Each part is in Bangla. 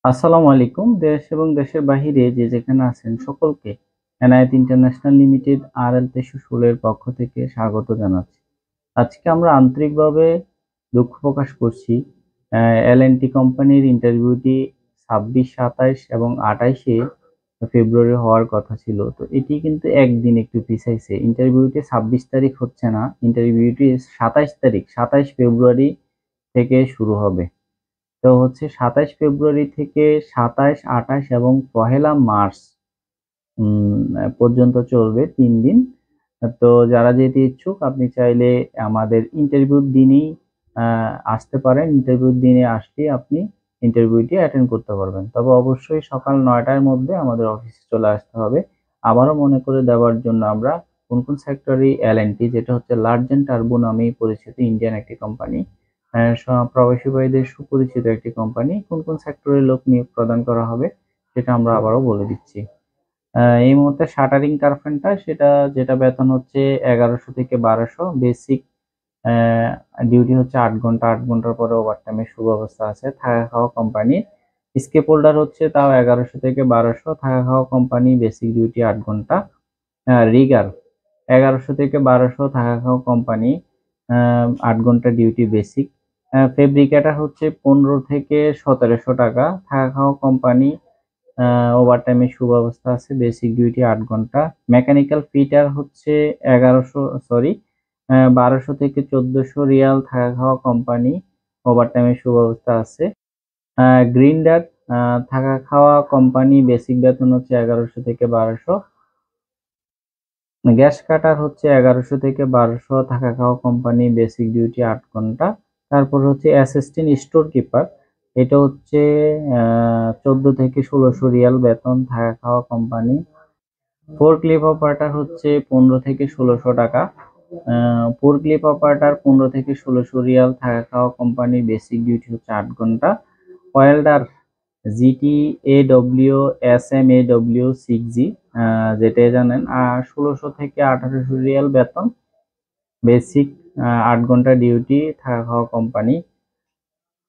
আসসালামু আলাইকুম। দেশ এবং দেশের বাহিরে যে যেখানে আছেন সকলকে এনায়েত ইন্টারন্যাশনাল লিমিটেড RL ৩১৬ এর পক্ষ থেকে স্বাগত জানাচ্ছি। আজকে আমরা আন্তরিকভাবে দুঃখ প্রকাশ করছি। L&T কোম্পানির ইন্টারভিউটি ২৬, ২৭ এবং ২৮ এ ফেব্রুয়ারি হওয়ার কথা ছিল। তো এটি কিন্তু একদিন একটু পিছাইছে। ইন্টারভিউটি ২৬ তারিখ হচ্ছে না, ইন্টারভিউটি ২৭ তারিখ, ২৭ ফেব্রুয়ারি থেকে শুরু হবে। তো হচ্ছে ২৭ ফেব্রুয়ারি থেকে ২৭, ২৮ এবং ১লা মার্চ পর্যন্ত চলবে ৩ দিন। তো যারা যেতে ইচ্ছুক আপনি চাইলে আমাদের ইন্টারভিউর দিনেই আসতে পারেন। ইন্টারভিউর দিনে আসলে আপনি ইন্টারভিউটি অ্যাটেন্ড করতে পারবেন। তবে অবশ্যই সকাল ৯ টার মধ্যে আমাদের অফিসে চলে আসতে হবে। আবারও মনে করে দেওয়ার জন্য আমরা কোন সেক্টরে L&T যেটা হচ্ছে লার্জ অ্যান্ড টার্বো নামেই পরিচিত ইন্ডিয়ান একটি কোম্পানি। প্রবাসী ভাইদের সুপরিচিত একটি কোম্পানি। কোন সেক্টরে লোক নিয়োগ প্রদান করা হবে সেটা আমরা আবারও বলে দিচ্ছি। এই মুহূর্তে শাটারিং কারখানাটা যেটা বেতন হচ্ছে ১১০০ থেকে ১২০০, বেসিক ডিউটি হচ্ছে ৮ ঘন্টা, ৮ ঘন্টার পরে ওভারটাইমের সুব্যবস্থা আছে। থাকা খাওয়া কোম্পানি। স্কেপ হোল্ডার হচ্ছে তাও ১১০০ থেকে ১২০০, থাকা খাওয়া কোম্পানি, বেসিক ডিউটি ৮ ঘন্টা। রিগার ১১০০ থেকে ১২০০, থাকা খাওয়া কোম্পানি, ৮ ঘন্টা ডিউটি বেসিক। ফেব্রিকেটর হচ্ছে ১৫ থেকে ১৭০০ টাকা, থাকা খাওয়া কোম্পানি, ওভারটাইমের সুব্যবস্থা আছে, বেসিক ডিউটি ৮ ঘন্টা। মেকানিক্যাল ফিটার হচ্ছে ১২০০ থেকে ১৪০০ রিয়াল, থাকা খাওয়া কোম্পানি, ওভারটাইমের সুব্যবস্থা আছে। গ্রিন্ডার থাকা খাওয়া কোম্পানি, বেসিক বেতন হচ্ছে ১১০০ থেকে ১২০০। গ্যাস কাটার হচ্ছে ১১০০ থেকে ১২০০, থাকা খাওয়া কোম্পানি, বেসিক ডিউটি ৮ ঘন্টা। তারপর হচ্ছে অ্যাসিস্ট্যান্ট স্টোর কিপার, এটা হচ্ছে ১৪ থেকে ১৬০০ রিয়াল বেতন, থাকা খাওয়া কোম্পানি। ফোরক্লিফ অপারেটর হচ্ছে ১৫ থেকে ১৬০০ টাকা। ফোরক্লিফ অপারেটর ১৫ থেকে ১৬০০ রিয়াল, থাকা খাওয়া কোম্পানি, বেসিক ডিউটি হচ্ছে ৮ ঘন্টা। ওয়েল্ডার GTAW SMAW 6G, যেটাই জানেন, ১৬০০ থেকে ১৮০০ রিয়াল বেতন, বেসিক ৮ ঘন্টা ডিউটি, থাকা খাওয়া কোম্পানি।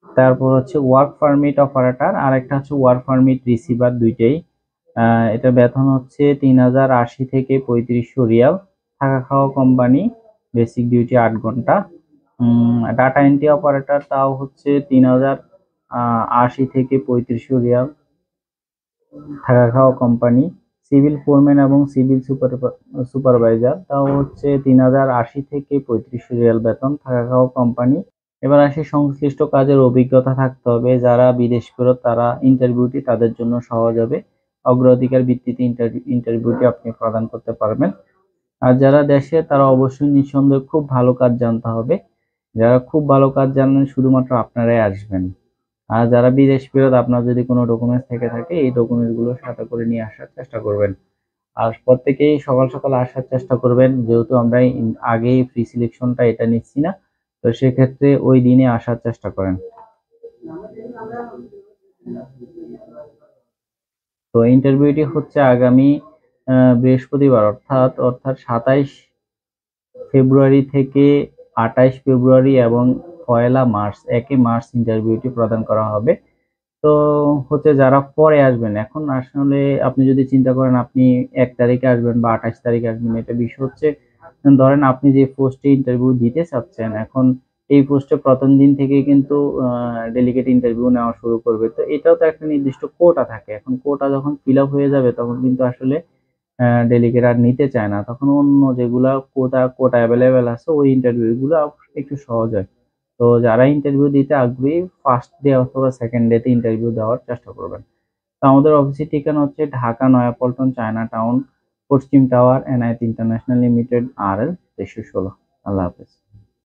তারপর হচ্ছে ওয়ার্ক পারমিট অপারেটর, আর একটা হচ্ছে ওয়ার্ক পারমিট রিসিভার, দুইটাই। এটা বেতন হচ্ছে ৩০৮০ থেকে ৩৫০০ রিয়াল, থাকা খাওয়া কোম্পানি, বেসিক ডিউটি ৮ ঘন্টা। ডাটা এন্ট্রি অপারেটর তাও হচ্ছে ৩০৮০ থেকে ৩৫০০ রিয়াল, থাকা খাওয়া কোম্পানি। সিভিল ফোরম্যান এবং সিভিল সুপারভাইজার তাও হচ্ছে ৩০৮০ থেকে ৩৫০০ রিয়াল বেতন, থাকা খাওয়া কোম্পানি। এবার আসি সংশ্লিষ্ট কাজের অভিজ্ঞতা থাকতে হবে। যারা বিদেশ ফেরত তারা ইন্টারভিউটি তাদের জন্য সহজ হবে। অগ্রাধিকার ভিত্তিতে ইন্টারভিউটি আপনি প্রদান করতে পারবেন। আর যারা দেশে তারা অবশ্যই নিঃসন্দেহে খুব ভালো কাজ জানতে হবে। যারা খুব ভালো কাজ জানেন শুধুমাত্র আপনারাই আসবেন। আর যারা বিদেশ ফেরত আপনার যদি কোনো ডকুমেন্টস থেকে থাকে এই ডকুমেন্টসগুলো সাথে করে নিয়ে আসার চেষ্টা করবেন। আর প্রত্যেকেই সকাল সকাল আসার চেষ্টা করবেন, যেহেতু আমরা আগেই প্রি সিলেকশনটা এটা নিচ্ছি না, তো সেক্ষেত্রে ওই দিনে আসার চেষ্টা করেন। তো ইন্টারভিউটি হচ্ছে আগামী বৃহস্পতিবার অর্থাৎ ২৭ ফেব্রুয়ারি থেকে ২৮ ফেব্রুয়ারি এবং ১লা মার্চ, ১ মার্চ ইন্টারভিউটি প্রদান করা হবে। তো হচ্ছে যারা পরে আসবেন, এখন আসলে আপনি যদি চিন্তা করেন আপনি ১ তারিখে আসবেন বা ২৮ তারিখে আসবেন, এটা বিষয় হচ্ছে ধরেন আপনি যে পোস্টে ইন্টারভিউ দিতে চাচ্ছেন, এখন এই পোস্টে প্রথম দিন থেকে কিন্তু ডেলিগেট ইন্টারভিউ নেওয়া শুরু করবে। তো এটাও তো একটা নির্দিষ্ট কোটা থাকে। এখন কোটা যখন ফিল আপ হয়ে যাবে তখন কিন্তু আসলে ডেলিগেট আর নিতে চায় না। তখন অন্য যেগুলা কোটা অ্যাভেলেবেল আছে ওই ইন্টারভিউ গুলো একটু সহজ হয়। তো যারা ইন্টারভিউ দিতে আগ্রহী ফার্স্ট ডে অথবা সেকেন্ড ডে তে ইন্টারভিউ দেওয়ার চেষ্টা করবেন। তো আমাদের অফিসের ঠিকানা হচ্ছে ঢাকা নয়াপল্টন চায়না টাউন, পশ্চিম tower, Enayet international limited, RL ৩১৬। আল্লাহ হাফেজ।